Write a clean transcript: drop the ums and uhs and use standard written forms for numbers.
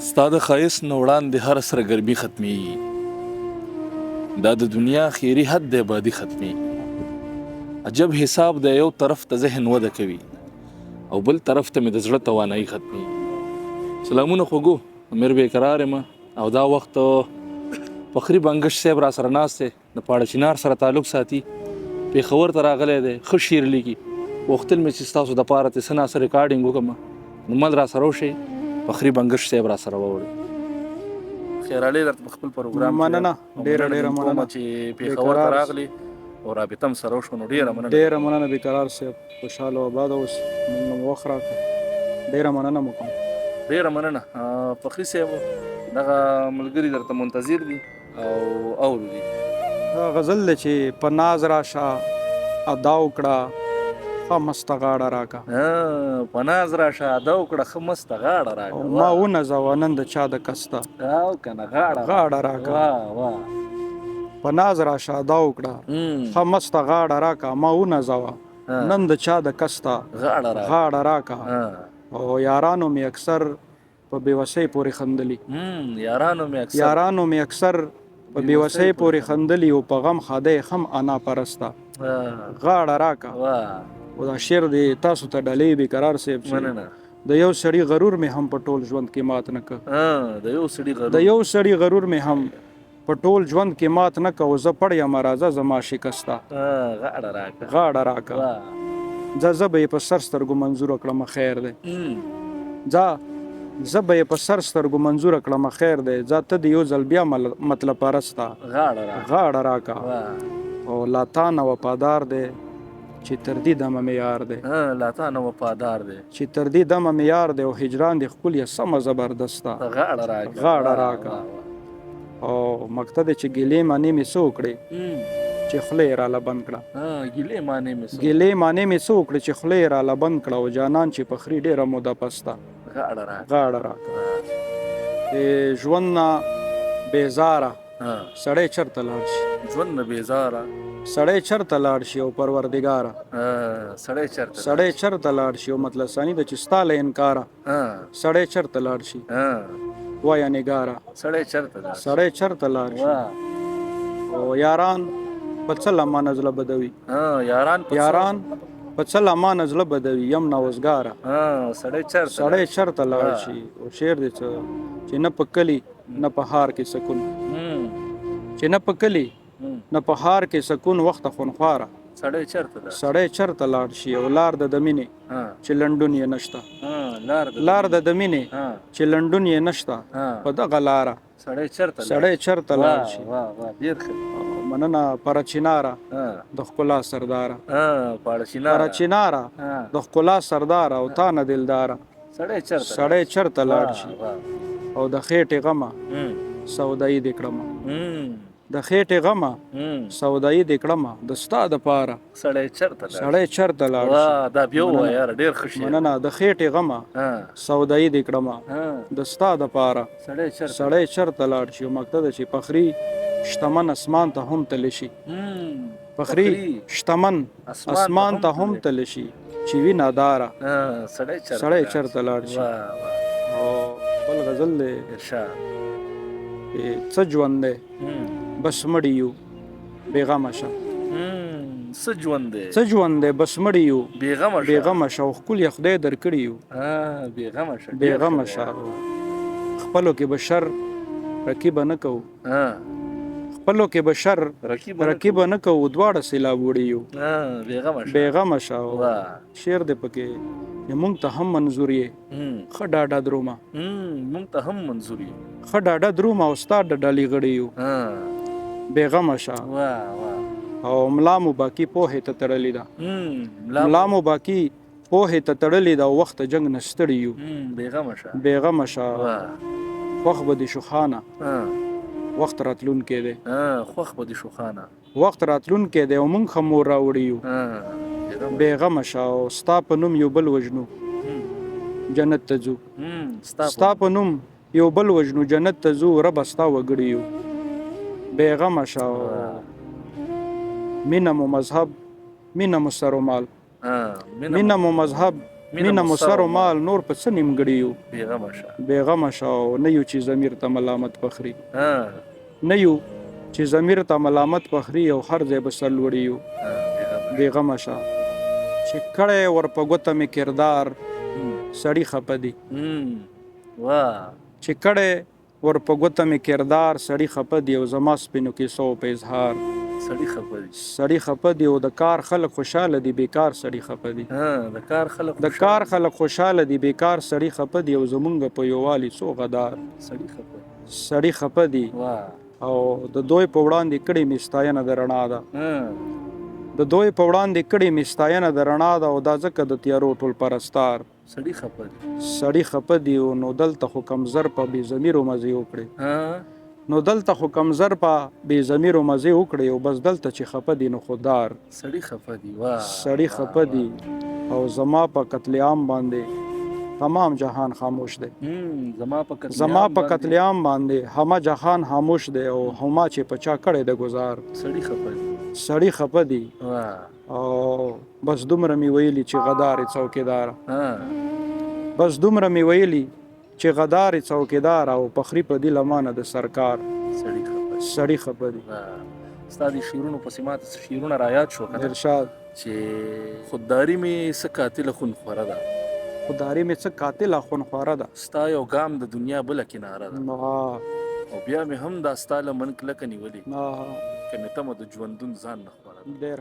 ستا د ښایست نه وړاندې هر سره ګرمي ختمېږي. دا د دنیا خیري حد دی بادي ختمېږي. عجب حساب دی، یو طرف ته ذهن وده کوي او بل طرف ته مې د زړه توانایي ختمېږي. سلامونه خوږو، امیر بېقرار یم او دا وخت فخري بنګش صاحب را سره ناست دی، د پاړه چنار سره تعلق ساتي، پېښور ته راغلی دی، ښه شعر لیکي. غوښتل مې چې ستاسو دپاره ترې څه ناسه ریکارډینګ وکړم، نو مل را سره وشئ، فخري بنګش صاحب را سره واورئ. خیرالۍ درته په خپل پروګرام مننه، ډېره مننه چې پېښور ته راغلي او رابطه هم سره وشوه، نو ډېره مننه. ډېره مننه بېقرار صاحب، خوشحاله او آباده اوسې، موږ له وخت راکړه، ډېره مننه مو کوم. ډېره مننه. فخري صاحب دغه ملګري درته منتظر دي او اوري. دا غزل دی چې په ناز راشه ادا وکړه ښه مسته غاړه راکړه، په ناز راشه ادا وکړه ښه مسته غاړه راکړه، ما ونازوه نن د چا د کسته او که نه غاړه راکړه. واه په ناز راشه ادا وکړه ښه مسته غاړه راکړه، ما ونازوه نن د چا د کسته غاړه راکړه. او یارانو مې اکثر په بېوسۍ پورې خندلي، یارانو مې اکثر په بېوسۍ پورې خندلي، او په غم خدای هم انا پرسته غاړه راکړه. او دا شعر دی تاسو ته ډالۍ بېقرار صاحب چې د یو سړي غرور مې هم په ټول ژوند کې مات نه کړ، د یو سړي غرور مې هم په ټول ژوند کې مات نه کړ. زه پړ یم راځه زما شکسته غاړه راکړه. زه به یې په سر سترګو منظوره کړم خیر دی، زه به یې په سر سترګو منظوره کړم خیر دی. ځه ته د یو ځل بیا مطلب پرسته غاړه راکړه. او لا تا نه وفادار دی چې تر دې دمه مې یار دی، چې تر دې دمه مې یار دی. او هجران دې ښکلې سمه زبردسته غاړه راکړه. او مقصد چې ګیلې معنی مې څه وکړې چې خوله یې راله بند کړه، ګیلې معنی مې څه وکړې چې خوله یې راله بند کړه. او جانان چې فخري ډېره موده پسته غاړه راکړه. ژوند نه بیزاره سړی چرته لاړ شي، سړی چرته لاړ شي او پروردګاره سړی چرته لاړ شي. او مطلب ثاني د چې ستا له انکاره سړی چرته لاړ شي، وایه نګاره سړی چرته لاړ شي. او یاران په څه لمانه زړه بدوي، یاران په څه لمانه زړه بدوي، یم نوزګاره سړی چرته لاړ شي. او شعر دی چې نه په کلي نه په ښار کې سکون، چې نه په کلي نه په ښار کې سکون، وخته خونخواره سړی چرته لاړ شي. او لار د مینې چې لنډون یې نشته، لار د مینې چې لنډون یې نشته، په دغه لاره سړی چرته لاړ شي. مننه پرچیناره د ښکلا سرداره، پرچیناره د ښکلا سرداره، او تا نه دلداره سړی چرته لاړ شي. او د خېټې غمه سودایي دې کړمه، د خېټې غمه سودایي دې کړمه، د ستا دپاره سړی چرته لاړ شي. مننه د خېټې غمه سودایي دې کړمه، د ستا دپاره سړی چرته لاړ شي. او مقصد چې فخري شتمن اسمان ته هم تللی شي، فخري شتمن اسمان ته هم تللی شي، چې وي ناداره سړی چرته لاړ شي. او بل غزل دی څه ژوند دی بس مړي یو بېغمه شه، څه ژوند دی بس مړي یو بېغمه شه. او ښکلې خدای درکړي یو بېغمه شه. خپلو کې به شر رقیبه نه کوو، خپلو کې به شر رقیبه نه کوو، دواړه سیلاب وړي یو بېغمه شه. او شعر دی پکې مونږ ته هم منظور یې ښه ډاډه درومه، ښه ډاډه درومه، او ستا د ډلې غړي یو بېغمه شه. او ملا مو باقي پوهې ته تړلې ده، ملا مو باقي پوهې ته تړلې ده، او وخت جنګ نه ستړي یو بېغمه شه. خوښ به دې شوخانه وخت راتلونکی دی، وخت راتلونکی دی، او مونږ هم مور راوړي یو بېغمه شه. او ستا په نوم یو بل وژنو جنت ته ځو، ستا په نوم یو بل وژنو جنت ته ځو، ربه ستا وګړي یو بېغمه شه. مینه مو مذهب مینه مو سر و مال، مینه مو مذهب مینه مو سر و مال نور په څه نیمګړي یو بېغمه شه بېغمه شه او نه یو چې ضمیر ته ملامت فخري ها نه یو چې ضمیر ته ملامت فخري او هر ځای به سرلوړي یو بېغمه شه چې کړی ور په ګوته مې کردار سړي خفه دي واه چې کړی ور په ګوته مې کردار سړي خفه دي او زما سپینو کیسو په اظهار سړي خفه دي سړي خفه دي او د کار خلک خوشحاله دي بیکار سړي خفه دي د کار خلک خوشحاله دي بیکار سړي خفه دي او زمونږ په یووالي څو غدار سړي خفه دي او د دوی په وړاندې کړې مې ستاینه د رڼا ده د دوی په وړاندې کړې مې ستاینه د رڼا ده او دا ځکه د تیارو ټول پرستار سړي خفه دي نو دلته خو کمزر په بې ضمیرو مزې وکړې نو دلته خو کمزر په بې ضمیرو مزې وکړې او بس دلته چې خفه دي نو خوددار سړي خفه دي او زما په قتل عام باندې تمام جهان خاموش دی زما په قتل عام باندې همه جهان خاموش دی او هما چې په چا کړی د گزار سړي خفه دي او بس دومره مې ویلي چې غدار څوکیدار بس دومره مې ویلي چې غدار څوکیدار او فخري په دې لمانه د سرکار سړي خفه دي ستا د شعرونو پسې ماته شعرونه رایاد شو ارشاد چې خودداري مې څه قاتله خونخواره ده خودداري مې څه قاتله خونخواره ده ستا یو ګام د دنیا بله کناره ده او بیا مې هم دا ستا له من کلکه نیولې که مې تمه د ژوندون ځان نه خواره ده ډېر